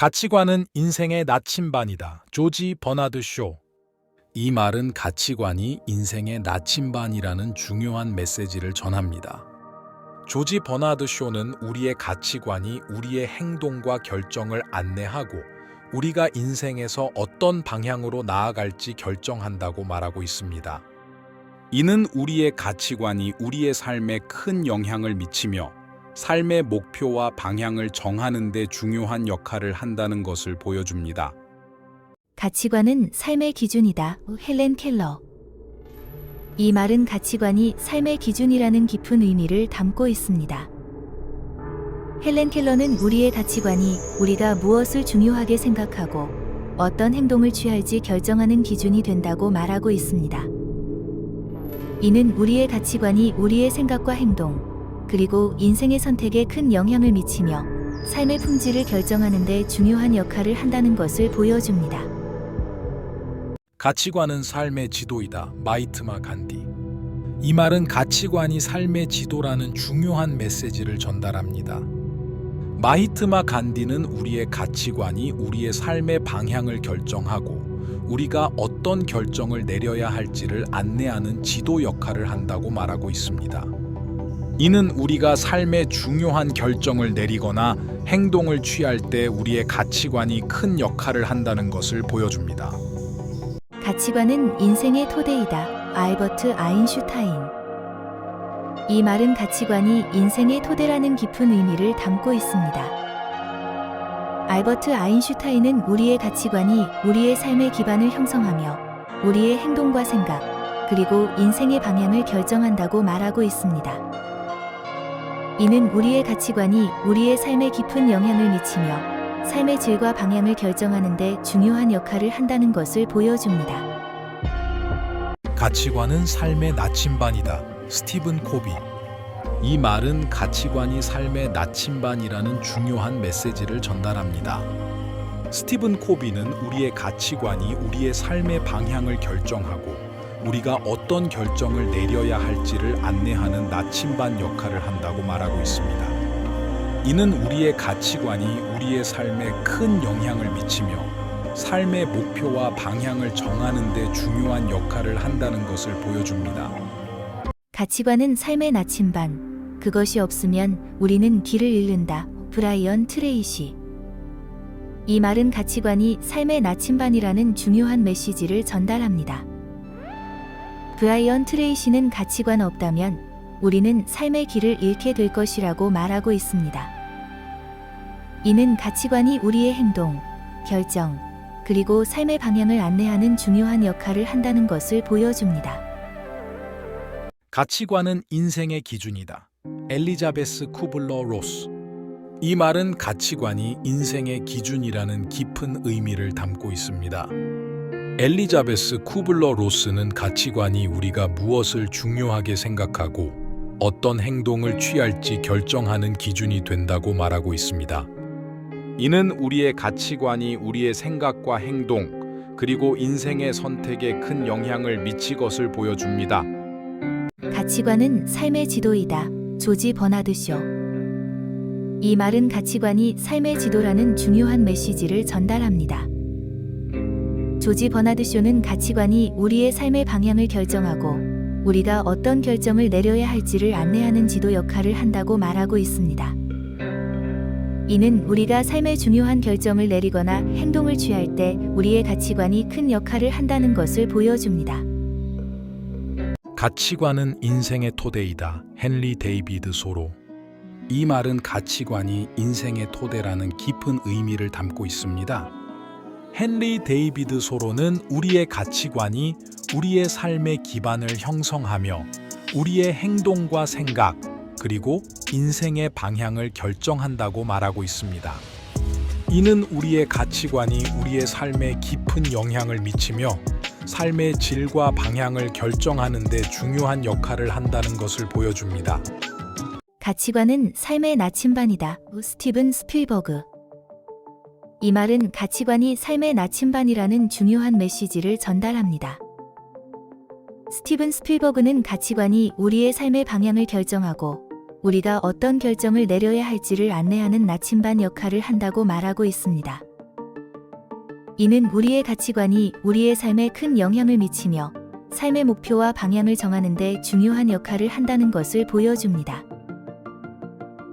가치관은 인생의 나침반이다. 조지 버나드 쇼. 이 말은 가치관이 인생의 나침반이라는 중요한 메시지를 전합니다. 조지 버나드 쇼는 우리의 가치관이 우리의 행동과 결정을 안내하고 우리가 인생에서 어떤 방향으로 나아갈지 결정한다고 말하고 있습니다. 이는 우리의 가치관이 우리의 삶에 큰 영향을 미치며 삶의 목표와 방향을 정하는 데 중요한 역할을 한다는 것을 보여줍니다. 가치관은 삶의 기준이다. 헬렌 켈러. 이 말은 가치관이 삶의 기준이라는 깊은 의미를 담고 있습니다. 헬렌 켈러는 우리의 가치관이 우리가 무엇을 중요하게 생각하고 어떤 행동을 취할지 결정하는 기준이 된다고 말하고 있습니다. 이는 우리의 가치관이 우리의 생각과 행동, 그리고 인생의 선택에 큰 영향을 미치며 삶의 품질을 결정하는 데 중요한 역할을 한다는 것을 보여줍니다. 가치관은 삶의 지도이다. 마하트마 간디. 이 말은 가치관이 삶의 지도라는 중요한 메시지를 전달합니다. 마하트마 간디는 우리의 가치관이 우리의 삶의 방향을 결정하고 우리가 어떤 결정을 내려야 할지를 안내하는 지도 역할을 한다고 말하고 있습니다. 이는 우리가 삶의 중요한 결정을 내리거나 행동을 취할 때 우리의 가치관이 큰 역할을 한다는 것을 보여줍니다. 가치관은 인생의 토대이다. 알버트 아인슈타인. 이 말은 가치관이 인생의 토대라는 깊은 의미를 담고 있습니다. 알버트 아인슈타인은 우리의 가치관이 우리의 삶의 기반을 형성하며 우리의 행동과 생각, 그리고 인생의 방향을 결정한다고 말하고 있습니다. 이는 우리의 가치관이 우리의 삶에 깊은 영향을 미치며 삶의 질과 방향을 결정하는 데 중요한 역할을 한다는 것을 보여줍니다. 가치관은 삶의 나침반이다. 스티븐 코비. 이 말은 가치관이 삶의 나침반이라는 중요한 메시지를 전달합니다. 스티븐 코비는 우리의 가치관이 우리의 삶의 방향을 결정하고 우리가 어떤 결정을 내려야 할지를 안내하는 나침반 역할을 한다고 말하고 있습니다. 이는 우리의 가치관이 우리의 삶에 큰 영향을 미치며 삶의 목표와 방향을 정하는 데 중요한 역할을 한다는 것을 보여줍니다. 가치관은 삶의 나침반. 그것이 없으면 우리는 길을 잃는다. 브라이언 트레이시. 이 말은 가치관이 삶의 나침반이라는 중요한 메시지를 전달합니다. 브라이언 트레이시는 가치관 없다면 우리는 삶의 길을 잃게 될 것이라고 말하고 있습니다. 이는 가치관이 우리의 행동, 결정, 그리고 삶의 방향을 안내하는 중요한 역할을 한다는 것을 보여줍니다. 가치관은 인생의 기준이다. 엘리자베스 쿠블러 로스. 이 말은 가치관이 인생의 기준이라는 깊은 의미를 담고 있습니다. 엘리자베스 쿠블러 로스는 가치관이 우리가 무엇을 중요하게 생각하고 어떤 행동을 취할지 결정하는 기준이 된다고 말하고 있습니다. 이는 우리의 가치관이 우리의 생각과 행동, 그리고 인생의 선택에 큰 영향을 미칠 것을 보여줍니다. 가치관은 삶의 지도이다. 조지 버나드 쇼. 이 말은 가치관이 삶의 지도라는 중요한 메시지를 전달합니다. 조지 버나드 쇼는 가치관이 우리의 삶의 방향을 결정하고 우리가 어떤 결정을 내려야 할지를 안내하는 지도 역할을 한다고 말하고 있습니다. 이는 우리가 삶의 중요한 결정을 내리거나 행동을 취할 때 우리의 가치관이 큰 역할을 한다는 것을 보여줍니다. 가치관은 인생의 토대이다. 헨리 데이비드 소로. 이 말은 가치관이 인생의 토대라는 깊은 의미를 담고 있습니다. 헨리 데이비드 소로는 우리의 가치관이 우리의 삶의 기반을 형성하며 우리의 행동과 생각, 그리고 인생의 방향을 결정한다고 말하고 있습니다. 이는 우리의 가치관이 우리의 삶에 깊은 영향을 미치며 삶의 질과 방향을 결정하는 데 중요한 역할을 한다는 것을 보여줍니다. 가치관은 삶의 나침반이다. 스티븐 스필버그. 이 말은 가치관이 삶의 나침반이라는 중요한 메시지를 전달합니다. 스티븐 스필버그는 가치관이 우리의 삶의 방향을 결정하고 우리가 어떤 결정을 내려야 할지를 안내하는 나침반 역할을 한다고 말하고 있습니다. 이는 우리의 가치관이 우리의 삶에 큰 영향을 미치며 삶의 목표와 방향을 정하는 데 중요한 역할을 한다는 것을 보여줍니다.